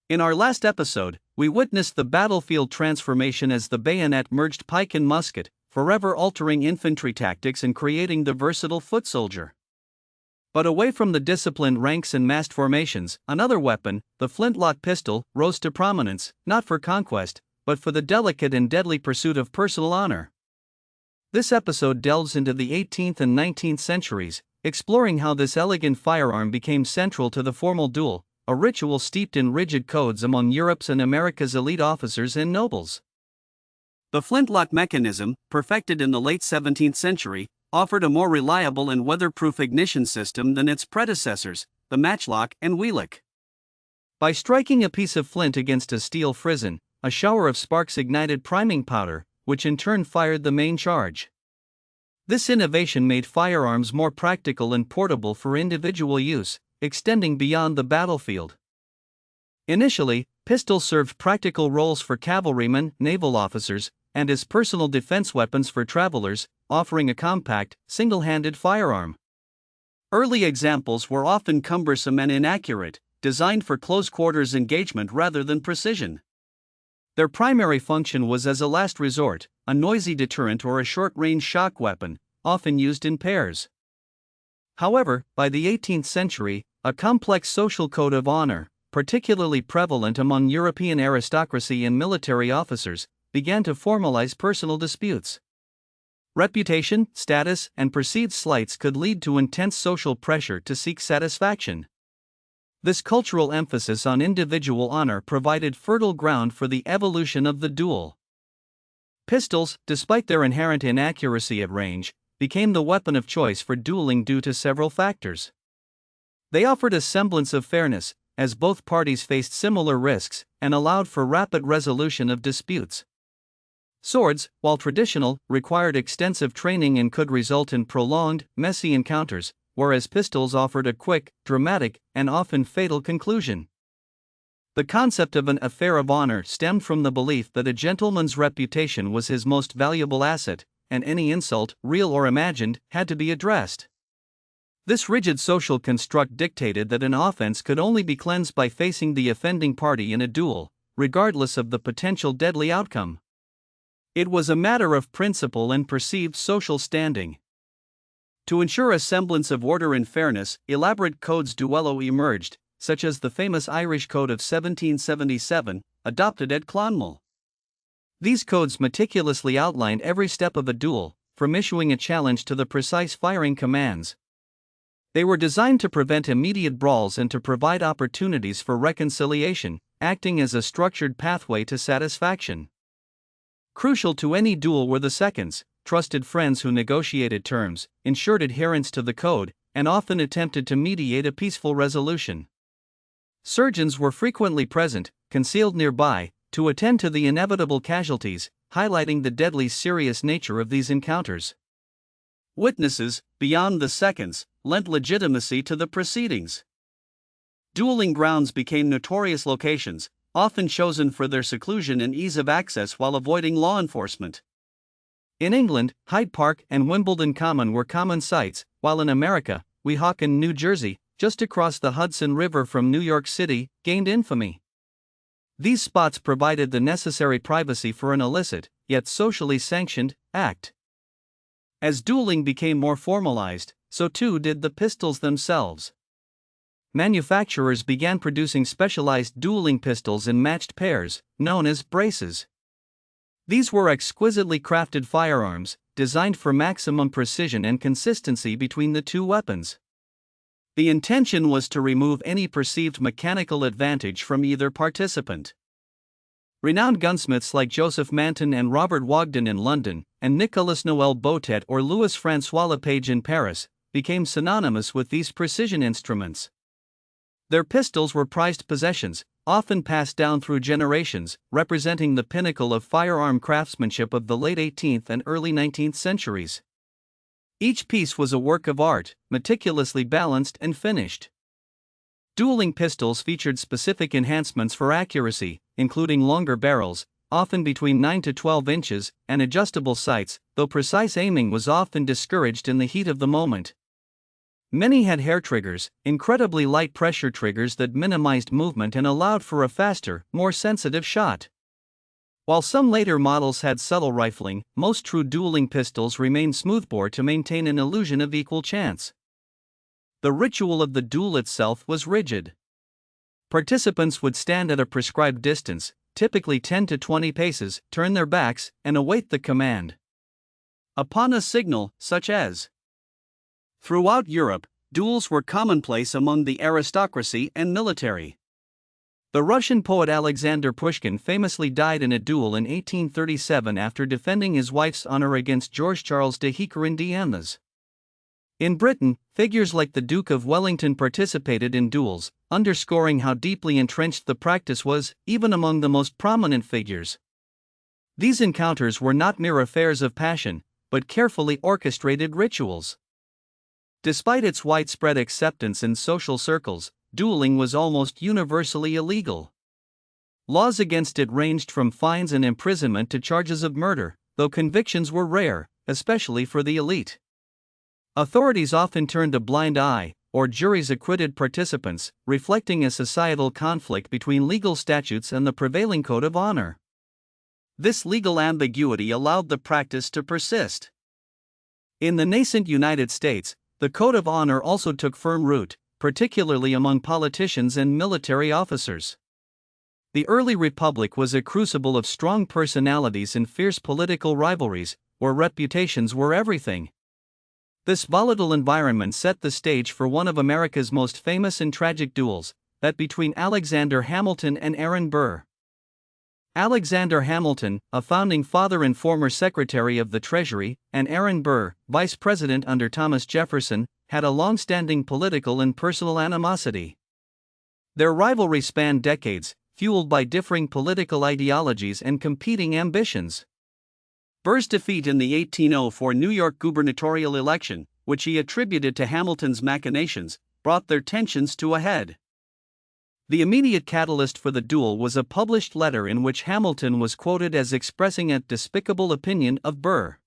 In our last episode, we witnessed the battlefield transformation as the bayonet merged pike and musket, forever altering infantry tactics and creating the versatile foot soldier. But away from the disciplined ranks and massed formations, another weapon, the flintlock pistol, rose to prominence, not for conquest, but for the delicate and deadly pursuit of personal honor. This episode delves into the 18th and 19th centuries, exploring how this elegant firearm became central to the formal duel, a ritual steeped in rigid codes among Europe's and America's elite officers and nobles. The flintlock mechanism, perfected in the late 17th century, offered a more reliable and weatherproof ignition system than its predecessors, the matchlock and wheellock. By striking a piece of flint against a steel frizzen, a shower of sparks ignited priming powder, which in turn fired the main charge. This innovation made firearms more practical and portable for individual use, extending beyond the battlefield. Initially, pistols served practical roles for cavalrymen, naval officers, and as personal defense weapons for travelers, offering a compact, single-handed firearm. Early examples were often cumbersome and inaccurate, designed for close-quarters engagement rather than precision. Their primary function was as a last resort, a noisy deterrent or a short-range shock weapon, often used in pairs. However, by the 18th century, a complex social code of honor, particularly prevalent among European aristocracy and military officers, began to formalize personal disputes. Reputation, status, and perceived slights could lead to intense social pressure to seek satisfaction. This cultural emphasis on individual honor provided fertile ground for the evolution of the duel. Pistols, despite their inherent inaccuracy at range, became the weapon of choice for dueling due to several factors. They offered a semblance of fairness, as both parties faced similar risks, and allowed for rapid resolution of disputes. Swords, while traditional, required extensive training and could result in prolonged, messy encounters, whereas pistols offered a quick, dramatic, and often fatal conclusion. The concept of an affair of honor stemmed from the belief that a gentleman's reputation was his most valuable asset, and any insult, real or imagined, had to be addressed. This rigid social construct dictated that an offense could only be cleansed by facing the offending party in a duel, regardless of the potential deadly outcome. It was a matter of principle and perceived social standing. To ensure a semblance of order and fairness, elaborate codes duello emerged, such as the famous Irish Code of 1777, adopted at Clonmel. These codes meticulously outlined every step of a duel, from issuing a challenge to the precise firing commands. They were designed to prevent immediate brawls and to provide opportunities for reconciliation, acting as a structured pathway to satisfaction. Crucial to any duel were the seconds, trusted friends who negotiated terms, ensured adherence to the code, and often attempted to mediate a peaceful resolution. Surgeons were frequently present, concealed nearby, to attend to the inevitable casualties, highlighting the deadly serious nature of these encounters. Witnesses, beyond the seconds, lent legitimacy to the proceedings. Dueling grounds became notorious locations, often chosen for their seclusion and ease of access while avoiding law enforcement. In England, Hyde Park and Wimbledon Common were common sites, while in America, Weehawken, New Jersey, just across the Hudson River from New York City, gained infamy. These spots provided the necessary privacy for an illicit, yet socially sanctioned, act. As dueling became more formalized, so too did the pistols themselves. Manufacturers began producing specialized dueling pistols in matched pairs, known as braces. These were exquisitely crafted firearms, designed for maximum precision and consistency between the two weapons. The intention was to remove any perceived mechanical advantage from either participant. Renowned gunsmiths like Joseph Manton and Robert Wagden in London, and Nicolas Noël Botet or Louis-François Lepage in Paris, became synonymous with these precision instruments. Their pistols were prized possessions, often passed down through generations, representing the pinnacle of firearm craftsmanship of the late 18th and early 19th centuries. Each piece was a work of art, meticulously balanced and finished. Dueling pistols featured specific enhancements for accuracy, including longer barrels, often between 9 to 12 inches, and adjustable sights, though precise aiming was often discouraged in the heat of the moment. Many had hair triggers, incredibly light pressure triggers that minimized movement and allowed for a faster, more sensitive shot. While some later models had subtle rifling, most true dueling pistols remained smoothbore to maintain an illusion of equal chance. The ritual of the duel itself was rigid. Participants would stand at a prescribed distance, typically 10 to 20 paces, turn their backs, and await the command. Upon a signal, such as throughout Europe, duels were commonplace among the aristocracy and military. The Russian poet Alexander Pushkin famously died in a duel in 1837 after defending his wife's honor against George Charles de Higuerin. In Britain, figures like the Duke of Wellington participated in duels, underscoring how deeply entrenched the practice was, even among the most prominent figures. These encounters were not mere affairs of passion, but carefully orchestrated rituals. Despite its widespread acceptance in social circles, dueling was almost universally illegal. Laws against it ranged from fines and imprisonment to charges of murder, though convictions were rare, especially for the elite. Authorities often turned a blind eye, or juries acquitted participants, reflecting a societal conflict between legal statutes and the prevailing code of honor. This legal ambiguity allowed the practice to persist. In the nascent United States, the code of honor also took firm root, particularly among politicians and military officers. The early republic was a crucible of strong personalities and fierce political rivalries, where reputations were everything. This volatile environment set the stage for one of America's most famous and tragic duels, that between Alexander Hamilton and Aaron Burr. Alexander Hamilton, a founding father and former Secretary of the Treasury, and Aaron Burr, Vice President under Thomas Jefferson, had a long-standing political and personal animosity. Their rivalry spanned decades, fueled by differing political ideologies and competing ambitions. Burr's defeat in the 1804 New York gubernatorial election, which he attributed to Hamilton's machinations, brought their tensions to a head. The immediate catalyst for the duel was a published letter in which Hamilton was quoted as expressing a despicable opinion of Burr.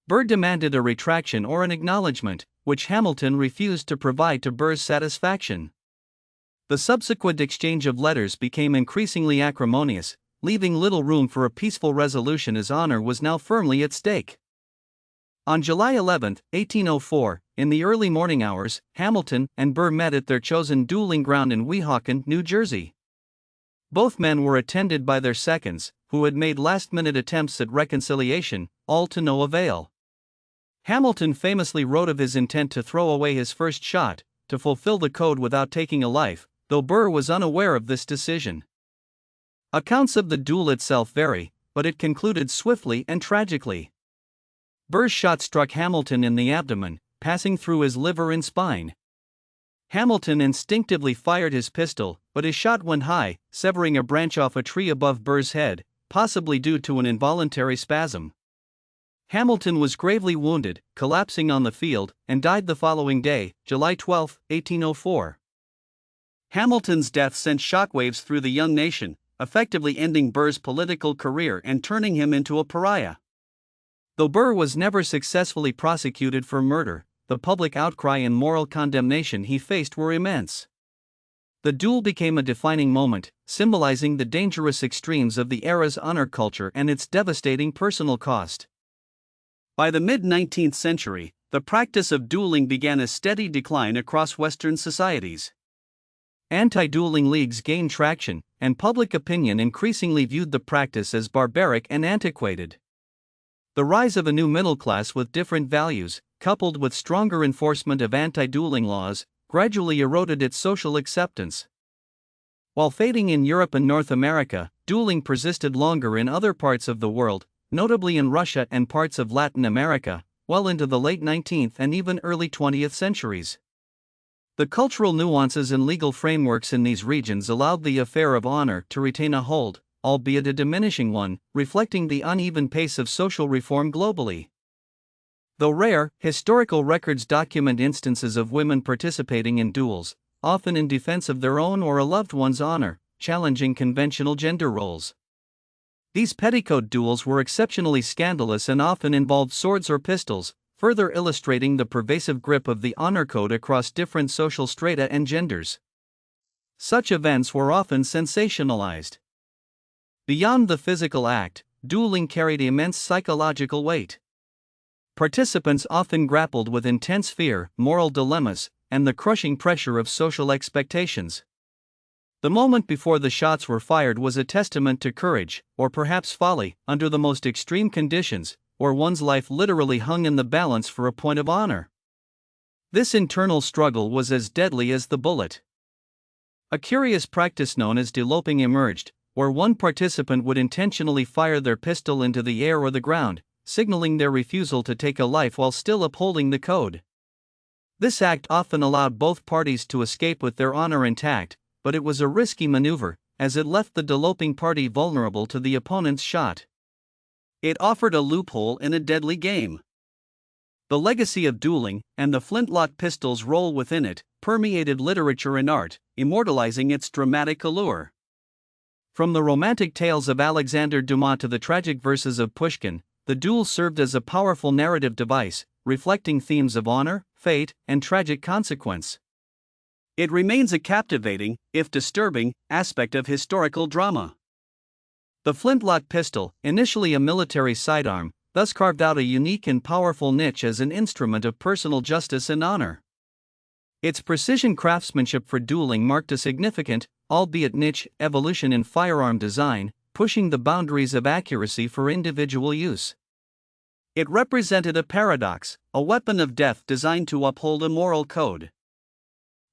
Burr demanded a retraction or an acknowledgement, which Hamilton refused to provide to Burr's satisfaction. The subsequent exchange of letters became increasingly acrimonious, leaving little room for a peaceful resolution as honor was now firmly at stake. On July 11, 1804, in the early morning hours, Hamilton and Burr met at their chosen dueling ground in Weehawken, New Jersey. Both men were attended by their seconds, who had made last-minute attempts at reconciliation, all to no avail. Hamilton famously wrote of his intent to throw away his first shot, to fulfill the code without taking a life, though Burr was unaware of this decision. Accounts of the duel itself vary, but it concluded swiftly and tragically. Burr's shot struck Hamilton in the abdomen, passing through his liver and spine. Hamilton instinctively fired his pistol, but his shot went high, severing a branch off a tree above Burr's head, possibly due to an involuntary spasm. Hamilton was gravely wounded, collapsing on the field, and died the following day, July 12, 1804. Hamilton's death sent shockwaves through the young nation, effectively ending Burr's political career and turning him into a pariah. Though Burr was never successfully prosecuted for murder, the public outcry and moral condemnation he faced were immense. The duel became a defining moment, symbolizing the dangerous extremes of the era's honor culture and its devastating personal cost. By the mid-19th century, the practice of dueling began a steady decline across Western societies. Anti-dueling leagues gained traction, and public opinion increasingly viewed the practice as barbaric and antiquated. The rise of a new middle class with different values, coupled with stronger enforcement of anti-dueling laws, gradually eroded its social acceptance. While fading in Europe and North America, dueling persisted longer in other parts of the world, notably in Russia and parts of Latin America, well into the late 19th and even early 20th centuries. The cultural nuances and legal frameworks in these regions allowed the affair of honor to retain a hold, albeit a diminishing one, reflecting the uneven pace of social reform globally. Though rare, historical records document instances of women participating in duels, often in defense of their own or a loved one's honor, challenging conventional gender roles. These petticoat duels were exceptionally scandalous and often involved swords or pistols, further illustrating the pervasive grip of the honor code across different social strata and genders. Such events were often sensationalized. Beyond the physical act, dueling carried immense psychological weight. Participants often grappled with intense fear, moral dilemmas, and the crushing pressure of social expectations. The moment before the shots were fired was a testament to courage, or perhaps folly, under the most extreme conditions, where one's life literally hung in the balance for a point of honor. This internal struggle was as deadly as the bullet. A curious practice known as deloping emerged, where one participant would intentionally fire their pistol into the air or the ground, signaling their refusal to take a life while still upholding the code. This act often allowed both parties to escape with their honor intact, but it was a risky maneuver, as it left the deloping party vulnerable to the opponent's shot. It offered a loophole in a deadly game. The legacy of dueling, and the flintlock pistol's role within it, permeated literature and art, immortalizing its dramatic allure. From the romantic tales of Alexander Dumas to the tragic verses of Pushkin, the duel served as a powerful narrative device, reflecting themes of honor, fate, and tragic consequence. It remains a captivating, if disturbing, aspect of historical drama. The flintlock pistol, initially a military sidearm, thus carved out a unique and powerful niche as an instrument of personal justice and honor. Its precision craftsmanship for dueling marked a significant, albeit niche, evolution in firearm design, pushing the boundaries of accuracy for individual use. It represented a paradox, a weapon of death designed to uphold a moral code.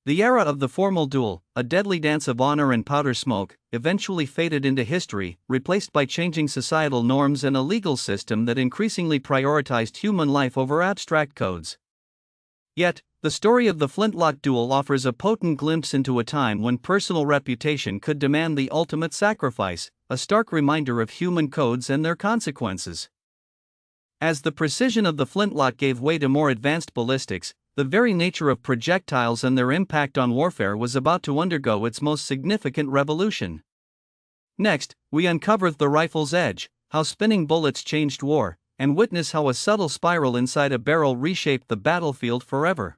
The era of the formal duel, a deadly dance of honor and powder smoke, eventually faded into history, replaced by changing societal norms and a legal system that increasingly prioritized human life over abstract codes. Yet, the story of the flintlock duel offers a potent glimpse into a time when personal reputation could demand the ultimate sacrifice, a stark reminder of human codes and their consequences. As the precision of the flintlock gave way to more advanced ballistics, the very nature of projectiles and their impact on warfare was about to undergo its most significant revolution. Next, we uncover the rifle's edge, how spinning bullets changed war, and witness how a subtle spiral inside a barrel reshaped the battlefield forever.